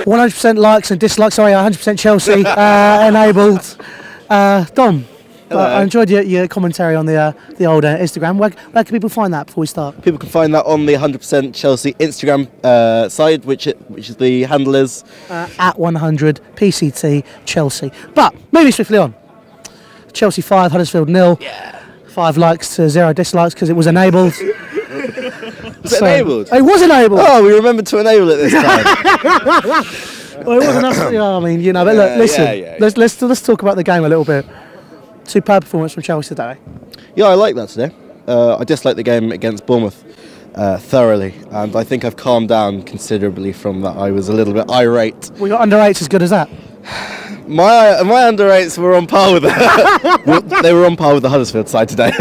100% likes and dislikes. Sorry, 100% Chelsea enabled. Dom. I enjoyed your commentary on the old Instagram. Where can people find that before we start? People can find that on the 100% Chelsea Instagram side, which is the handle is at 100 PCT Chelsea. But moving swiftly on. Chelsea 5, Huddersfield 0. Yeah. 5 likes to 0 dislikes because it was enabled. Was it enabled? It was enabled. Oh, we remembered to enable it this time. Well, it wasn't us. I mean, you know. But look, listen. Let's talk about the game a little bit. Superb performance from Chelsea today. Yeah, I like that today. I disliked the game against Bournemouth thoroughly, and I think I've calmed down considerably from that. I was a little bit irate. We got under 8s as good as that. My under 8s were on par with they were on par with the Huddersfield side today,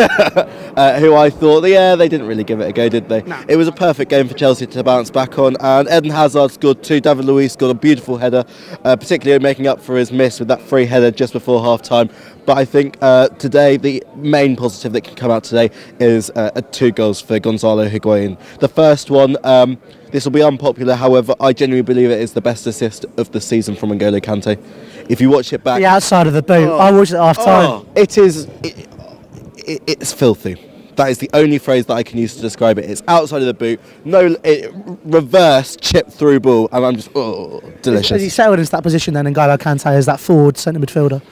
who I thought, they didn't really give it a go, did they? No. It was a perfect game for Chelsea to bounce back on, and Eden Hazard scored 2. David Luiz scored a beautiful header, particularly making up for his miss with that free header just before half-time. But I think today, the main positive that can come out today is 2 goals for Gonzalo Higuain. The first one, this will be unpopular, however, I genuinely believe it is the best assist of the season from N'Golo Kante. If you watch it back... The outside of the boot. I watched it at half-time. It's filthy. That is the only phrase that I can use to describe it. It's outside of the boot, reverse chip through ball, and I'm just, delicious. Has he settled into that position then, N'Golo Kante, as that forward centre midfielder?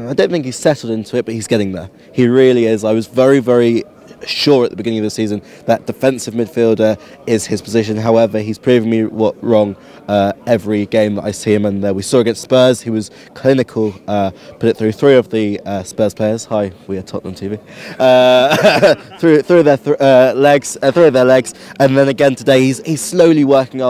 I don't think he's settled into it, but he's getting there. He really is. I was very, very sure at the beginning of the season that defensive midfielder is his position. However, he's proven me wrong every game that I see him in there. We saw against Spurs, he was clinical, put it through 3 of the Spurs players. Hi, we are Tottenham TV. through their legs, 3 of their legs, and then again today he's slowly working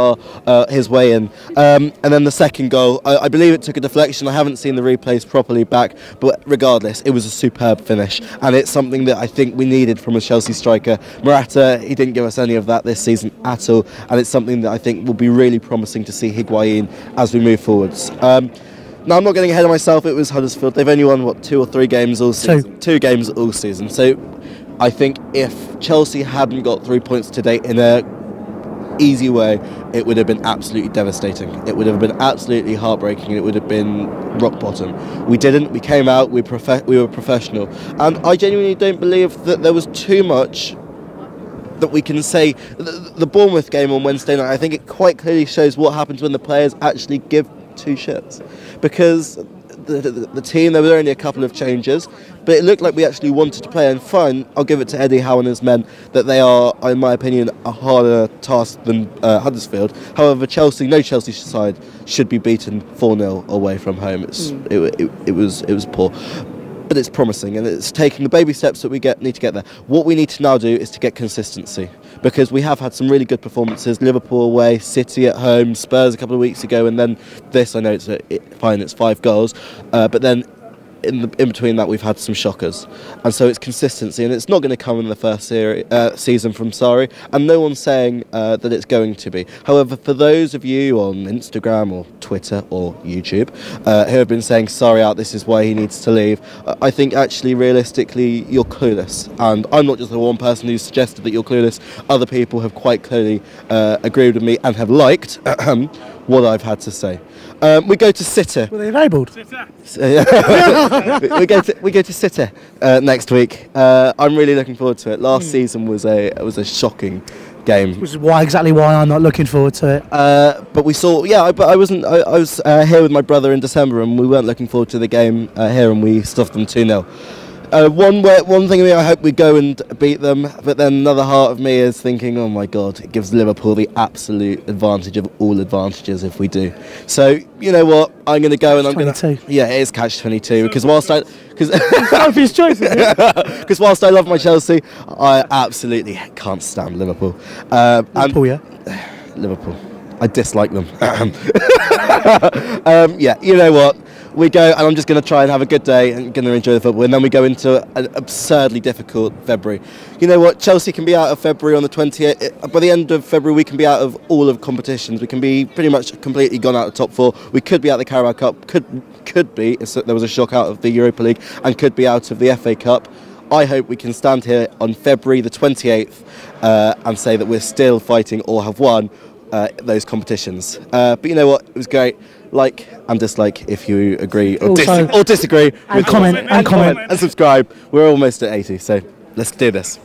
his way in. And then the second goal, I believe it took a deflection. I haven't seen the replays properly back, but regardless, it was a superb finish, and it's something that I think we needed from a Chelsea striker. Morata, he didn't give us any of that this season at all, and it's something that I think will be really promising to see Higuain as we move forwards. Now, I'm not getting ahead of myself. It was Huddersfield. They've only won 2 or 3 games all season. 2 games all season. So I think if Chelsea hadn't got 3 points today in a easy way, it would have been absolutely devastating. It would have been absolutely heartbreaking. It would have been rock bottom. We didn't. We came out. We were professional, and I genuinely don't believe that there was too much that we can say. The Bournemouth game on Wednesday night, I think it quite clearly shows what happens when the players actually give 2 shits, because the team, there were only a couple of changes, but it looked like we actually wanted to play. And fine, I'll give it to Eddie Howe and his men that they are, in my opinion, a harder task than Huddersfield. However, no Chelsea side should be beaten 4-0 away from home. It was poor. But it's promising, and it's taking the baby steps that we need to get there. What we need to now do is to get consistency, because we have had some really good performances. Liverpool away, City at home, Spurs a couple of weeks ago, and then this. I know it's fine, it's 5 goals, but then in between that we've had some shockers, and so it's consistency, and it's not going to come in the first season from Sarri, and no one's saying that it's going to be. However, for those of you on Instagram or Twitter or YouTube who have been saying Sarri out, this is why he needs to leave, I think actually realistically you're clueless, and I'm not just the one person who suggested that you're clueless. Other people have quite clearly agreed with me and have liked what I've had to say. We go to City. Were they enabled? we go to City next week. I'm really looking forward to it. Last season was a shocking game. Which is exactly why I'm not looking forward to it. But we saw, but I wasn't. I was here with my brother in December, and we weren't looking forward to the game here, and we stuffed them 2-0. One thing of me, I hope we go and beat them, but then another heart of me is thinking, oh my God, it gives Liverpool the absolute advantage of all advantages if we do. So, you know what, I'm going to go and I'm going to... Yeah, it is catch-22, because whilst I... Because whilst I love my Chelsea, I absolutely can't stand Liverpool. Liverpool. I dislike them. You know what? We go, and I'm just going to try and have a good day and going to enjoy the football, and then we go into an absurdly difficult February. You know what? Chelsea can be out of February on the 28th. By the end of February, we can be out of all of competitions. We can be pretty much completely gone out of the top 4. We could be out of the Carabao Cup. Could be. There was a shock out of the Europa League, and could be out of the FA Cup. I hope we can stand here on February the 28th and say that we're still fighting or have won those competitions. But you know what? It was great. Like and dislike if you agree or, or disagree. And comment. And subscribe. We're almost at 80, so let's do this.